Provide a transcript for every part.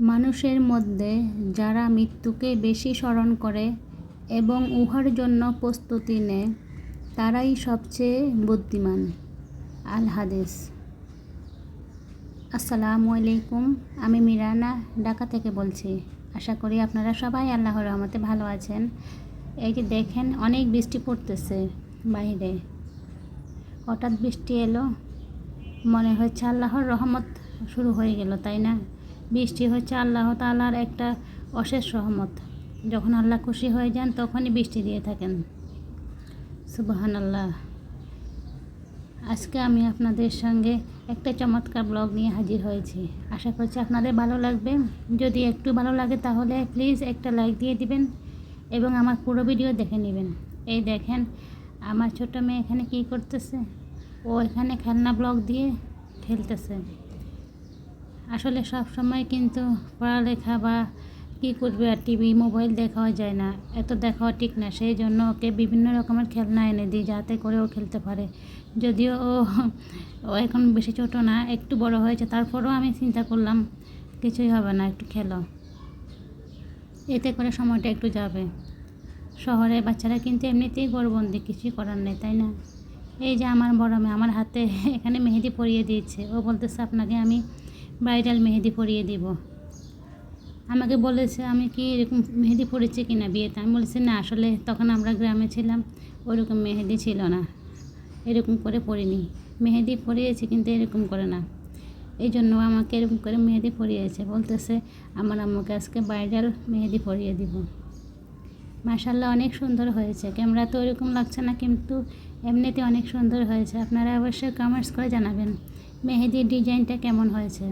মানুষের মধ্যে যারা মৃত্যুকে বেশি স্মরণ করে এবং উহার জন্য প্রস্তুতি নেয় তারাই সবচেয়ে বুদ্ধিমান। আল হাদিস। আসসালামু আলাইকুম, আমি মিরানা ঢাকা থেকে বলছি। আশা করি আপনারা সবাই আল্লাহর রহমতে ভালো আছেন। এই যে দেখেন, অনেক বৃষ্টি পড়তেছে বাইরে। হঠাৎ বৃষ্টি এলো, মনে হচ্ছে আল্লাহর রহমত শুরু হয়ে গেল, তাই না? বৃষ্টি হচ্ছে আল্লাহ তাআলার একটা অশেষ রহমত। যখন আল্লাহ খুশি হয়ে যান তখনই বৃষ্টি দিয়ে থাকেন। সুবহানাল্লাহ। আজকে আমি আপনাদের সঙ্গে একটা চমৎকার ব্লগ নিয়ে হাজির হয়েছি। আশা করছি আপনাদের ভালো লাগবে। যদি একটু ভালো লাগে তাহলে প্লিজ একটা লাইক দিয়ে দিবেন এবং আমার পুরো ভিডিও দেখে নেবেন। এই দেখেন, আমার ছোট মেয়ে এখানে কী করতেছে। ও এখানে খেলনা ব্লক দিয়ে খেলতেছে। আসলে সব সময় কিন্তু পড়ালেখা বা কী করবে, আর টিভি মোবাইল দেখাও যায় না, এত দেখাও ঠিক না। সেই জন্য ওকে বিভিন্ন রকমের খেলনা এনে দিই যাতে করে ও খেলতে পারে। যদিও ও এখন বেশি ছোটো না, একটু বড় হয়েছে, তারপরেও আমি চিন্তা করলাম কিছুই হবে না, একটু খেলো, এতে করে সময়টা একটু যাবে। শহরের বাচ্চারা কিন্তু এমনিতেই ঘরবন্দি, কিছুই করার নেই, তাই না? এই যে আমার বড় মেয়ে আমার হাতে এখানে মেহেদি পরিয়ে দিয়েছে। ও বলতেছে আপনাকে আমি ব্রাইডাল মেহেদি পরিয়ে দিব। আমাকে বলেছে আমি কি এরকম মেহেদি পরেছি কি না বিয়েতে। আমি বলেছি না, আসলে তখন আমরা গ্রামে ছিলাম, ওরকম মেহেদি ছিল না, এরকম করে পরিনি। মেহেদি পরিয়েছি কিন্তু এরকম করে না। এই জন্য আমাকে এরকম করে মেহেদি পরিয়েছে। বলতেছে আমার আম্মুকে আজকে ব্রাইডাল মেহেদি পরিয়ে দিব। মাশাআল্লাহ, অনেক সুন্দর হয়েছে। ক্যামেরা তো ওরকম লাগছে না, কিন্তু এমনিতে অনেক সুন্দর হয়েছে। আপনারা অবশ্যই কমেন্টস করে জানাবেন মেহেদির ডিজাইনটা কেমন হয়েছে।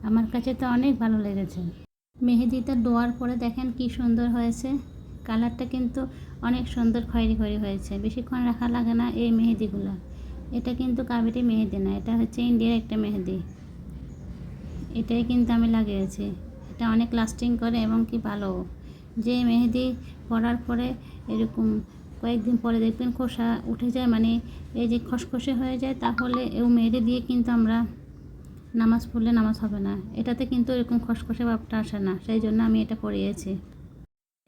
আমার কাছে তো অনেক ভালো লেগেছে। মেহেদিটা দেওয়ার পরে দেখেন কি সুন্দর হয়েছে। কালারটা কিন্তু অনেক সুন্দর খয়েরি খয়েরি হয়েছে। বেশিক্ষণ রাখা লাগে না এই মেহেদিগুলো। এটা কিন্তু কাবেরি মেহেদি না, এটা হচ্ছে ইন্ডিয়ার একটা মেহেদি। এটাই কিন্তু আমি লাগিয়েছি। এটা অনেক লাস্টিং করে এবং কি ভালো। যে মেহেদি পরার পরে এরকম কয়েকদিন পরে দেখবেন খোসা উঠে যায়, মানে এই যে খসখসে হয়ে যায়, তাহলে এই মেহেদি দিয়ে কিন্তু আমরা নামাজ পড়লে নামাজ হবে না। এটাতে কিন্তু এরকম খসখসে ভাবটা আসে না, সেই জন্য আমি এটা পরিয়েছি।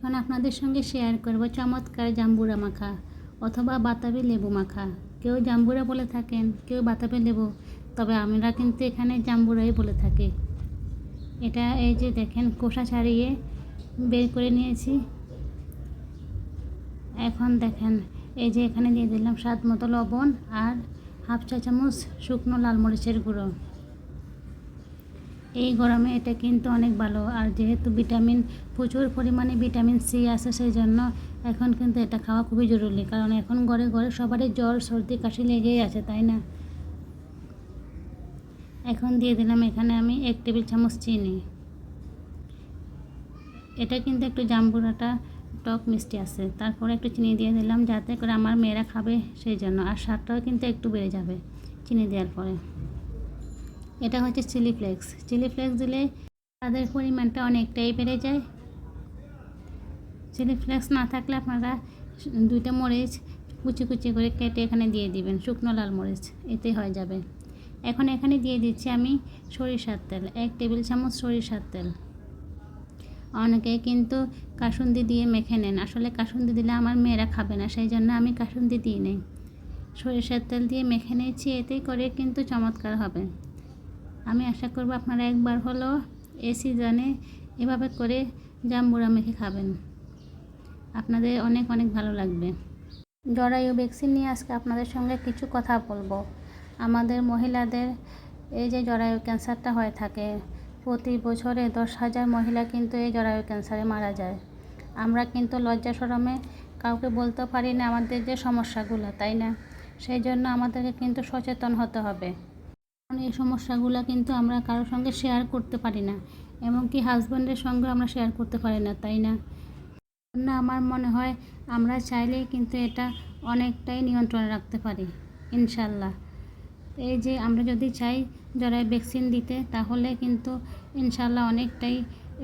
এখন আপনাদের সঙ্গে শেয়ার করব চমৎকার জাম্বুরা মাখা অথবা বাতাবি লেবু মাখা। কেউ জাম্বুরা বলে থাকেন, কেউ বাতাবি লেবু, তবে আমরা কিন্তু এখানে জাম্বুরাই বলে থাকি। এটা এই যে দেখেন, খোসা ছাড়িয়ে বের করে নিয়েছি। এখন দেখেন, এই যে এখানে দিয়ে দিলাম স্বাদ মতো লবণ আর হাফ চা চামচ শুকনো লাল মরিচের গুঁড়ো। এই গরমে এটা কিন্তু অনেক ভালো। আর যেহেতু প্রচুর পরিমাণে ভিটামিন সি আছে, সেই জন্য এখন কিন্তু এটা খাওয়া খুবই জরুরি। কারণ এখন ঘরে ঘরে সবারই জ্বর সর্দি কাশি লেগেই আছে, তাই না? এখন দিয়ে দিলাম এখানে আমি 1 টেবিল চামচ চিনি। এটা কিন্তু একটু জাম্বুরাটা টক মিষ্টি আছে, তারপরে একটু চিনি দিয়ে দিলাম যাতে করে আমার মেয়েরা খাবে, সেই জন্য। আর স্বাদটাও কিন্তু একটু বেড়ে যাবে চিনি দেওয়ার পরে। এটা হচ্ছে চিলি ফ্লেক্স। চিলি ফ্লেক্স দিলে তাদের পরিমাণটা অনেকটাই বেড়ে যায়। চিলি ফ্লেক্স না থাকলে আপনারা 2টা মরিচ কুচি কুচি করে কেটে এখানে দিয়ে দিবেন, শুকনো লাল মরিচ, এতে হয়ে যাবে। এখন এখানে দিয়ে দিচ্ছি আমি সরিষার তেল, 1 টেবিল চামচ সরিষার তেল। অনেকে কিন্তু কাসুন্দি দিয়ে মেখে নেন, আসলে কাসুন্দি দিলে আমার মেয়েরা খাবে না, সেই জন্য আমি কাসুন্দি দিই নেই। সরিষার তেল দিয়ে মেখে নিয়েছি, এতেই করে কিন্তু চমৎকার হবে। আমি আশা করব আপনারা একবার হলো এই সিজনে এভাবে করে জাম্বুরা মেখে খাবেন, আপনাদের অনেক অনেক ভালো লাগবে। জরায়ু ভ্যাকসিন নিয়ে আজকে আপনাদের সঙ্গে কিছু কথা বলবো। আমাদের মহিলাদের এই যে জরায়ু ক্যান্সারটা হয়ে থাকে, প্রতি বছরে 10,000 মহিলা কিন্তু এই জরায়ু ক্যান্সারে মারা যায়। আমরা কিন্তু লজ্জা শরমে কাউকে বলতে পারি না আমাদের যে সমস্যাগুলো, তাই না? সেই জন্য আমাদেরকে কিন্তু সচেতন হতে হবে। এই সমস্যাগুলো কিন্তু আমরা কারোর সঙ্গে শেয়ার করতে পারি না, এমনকি হাজব্যান্ডের সঙ্গে আমরা শেয়ার করতে পারি না, তাই না? আমার মনে হয় আমরা চাইলেই কিন্তু এটা অনেকটাই নিয়ন্ত্রণে রাখতে পারি ইনশাল্লাহ। এই যে আমরা যদি চাই জরায়ু ভ্যাকসিন দিতে, তাহলে কিন্তু ইনশাল্লাহ অনেকটাই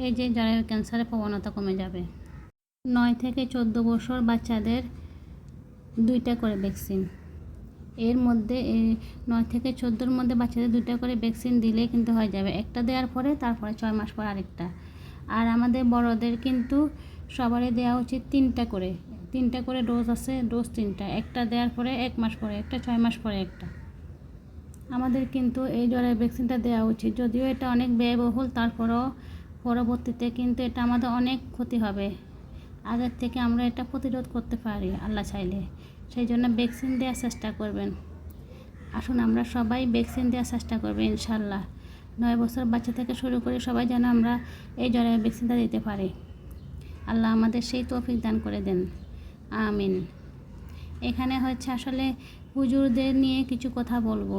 এই যে জরায়ু ক্যান্সারের প্রবণতা কমে যাবে। 9 থেকে 14 বছর বাচ্চাদের 2টা করে ভ্যাকসিন। এর মধ্যে 9 থেকে 14-র মধ্যে বাচ্চাদের 2টা করে ভ্যাকসিন দিলে কিন্তু হয়ে যাবে। একটা দেওয়ার পরে তারপরে 6 মাস পর আরেকটা। আর আমাদের বড়দের কিন্তু সবারই দেওয়া উচিত 3টা করে ডোজ আছে, ডোজ 3টা, একটা দেওয়ার পরে 1 মাস পরে একটা, 6 মাস পরে একটা। আমাদের কিন্তু এই জ্বরের ভ্যাকসিনটা দেওয়া উচিত। যদিও এটা অনেক ব্যয়বহুল, তারপরেও পরবর্তীতে কিন্তু এটা আমাদের অনেক ক্ষতি হবে। আগের থেকে আমরা এটা প্রতিরোধ করতে পারি আল্লাহ চাইলে। সেই জন্য ভ্যাকসিন দেওয়ার চেষ্টা করবেন। আসুন আমরা সবাই ভ্যাকসিন দেওয়ার চেষ্টা করবো ইনশাল্লাহ। 9 বছর বাচ্চা থেকে শুরু করে সবাই যেন আমরা এই জ্বরের ভ্যাকসিনটা দিতে পারি। আল্লাহ আমাদের সেই তৌফিক দান করে দেন, আমিন। এখানে হচ্ছে আসলে হুজুরদের নিয়ে কিছু কথা বলবো।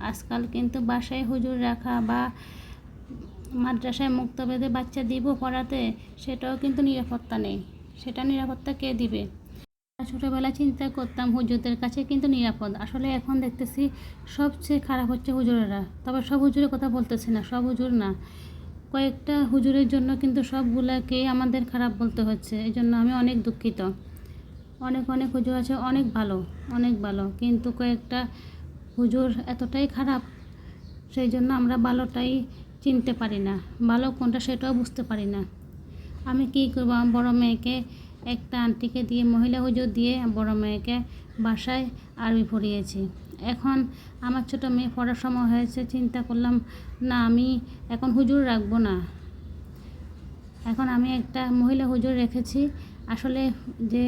আজকাল কিন্তু বাসায় হুজুর রাখা বা মাদ্রাসায় মুক্তবেদে বাচ্চা দিব পড়াতে, সেটাও কিন্তু নিরাপত্তা নেই। সেটা নিরাপত্তা কে দিবে? ছোটোবেলায় চিন্তা করতাম হুজুরদের কাছে কিন্তু নিরাপদ। আসলে এখন দেখতেছি সবচেয়ে খারাপ হচ্ছে হুজুরেরা। তবে সব হুজুরের কথা বলতেছি না, সব হুজুর না, কয়েকটা হুজুরের জন্য কিন্তু সবগুলাকে আমাদের খারাপ বলতে হচ্ছে। এই জন্য আমি অনেক দুঃখিত। অনেক হুজুর আছে অনেক ভালো, কিন্তু কয়েকটা হুজুর এতটাই খারাপ, সেই জন্য আমরা ভালোটাই চিনতে পারি না, ভালো কোনটা সেটাও বুঝতে পারি না। আমি কী করবো, আমার বড় মেয়েকে একটা আন্টিকে দিয়ে, মহিলা হুজুর দিয়ে বড় মেয়েকে বাসায় আরবি পড়িয়েছি। এখন আমার ছোটো মেয়ে পড়ার সময় হয়েছে, চিন্তা করলাম না আমি এখন হুজুর রাখবো না। এখন আমি একটা মহিলা হুজুর রেখেছি। আসলে যে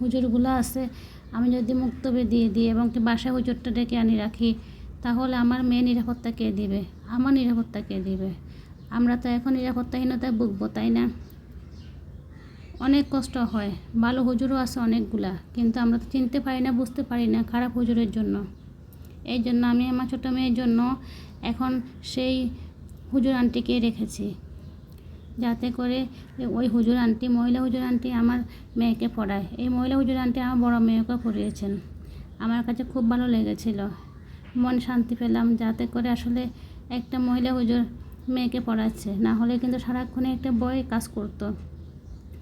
হুজুরগুলো আছে, আমি যদি মুক্তবে দিয়ে দিই এবং বাসায় হুজুরটা ডেকে আনি রাখি, তাহলে আমার মেয়ে নিরাপত্তা কে দিবে? আমার নিরাপত্তা কে দিবে? আমরা তো এখন নিরাপত্তাহীনতায় ভুগবো, তাই না? অনেক কষ্ট হয়। ভালো হুজুরও আছে অনেকগুলা, কিন্তু আমরা তো চিনতে পারি না, বুঝতে পারি না খারাপ হুজুরের জন্য। এই জন্য আমি আমার ছোটো মেয়ের জন্য এখন সেই হুজুর আন্টিকে রেখেছি, যাতে করে ওই হুজুর আন্টি, মহিলা হুজুর আন্টি আমার মেয়েকে পড়ায়। এই মহিলা হুজুর আন্টি আমার বড় মেয়েকে পড়িয়েছেন। আমার কাছে খুব ভালো লেগেছিল, মন শান্তি পেলাম, যাতে করে আসলে একটা মহিলা হুজুর মেয়েকে পড়াচ্ছে। না হলে কিন্তু সারাক্ষণে একটা ভয় কাজ করতো,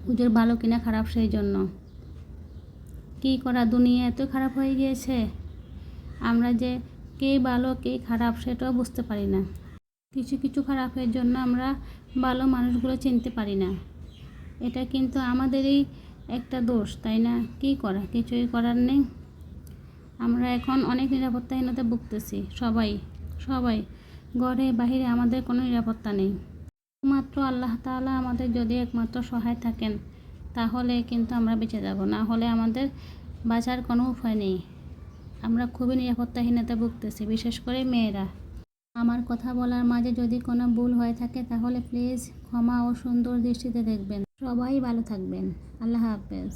হুজুর ভালো কিনা খারাপ। সেই জন্য কী করা, দুনিয়া এত খারাপ হয়ে গিয়েছে, আমরা যে কে ভালো কে খারাপ সেটাও বুঝতে পারি না। কিছু খারাপের জন্য আমরা ভালো মানুষগুলো চিনতে পারি না। এটা কিন্তু আমাদেরই একটা দোষ, তাই না? কী করা, কিছুই করার নেই। আমরা এখন অনেক নিরাপত্তাহীনতা ভুগতেছি, সবাই ঘরে বাহিরে আমাদের কোনো নিরাপত্তা নেই। মাত্র আল্লাহ তাআলা আমাদের যদি একমাত্র সহায় থাকেন, তাহলে কিন্তু আমরা বেঁচে যাব, না হলে আমাদের বাঁচার কোনো উপায় নেই। আমরা খুবই নিরাপত্তাহীনতা ভুগতেছি, বিশেষ করে মেয়েরা। আমার কথা বলার মাঝে যদি কোনো ভুল হয়ে থাকে তাহলে প্লিজ ক্ষমা ও সুন্দর দৃষ্টিতে দেখবেন। সবাই ভালো থাকবেন। আল্লাহ হাফেজ।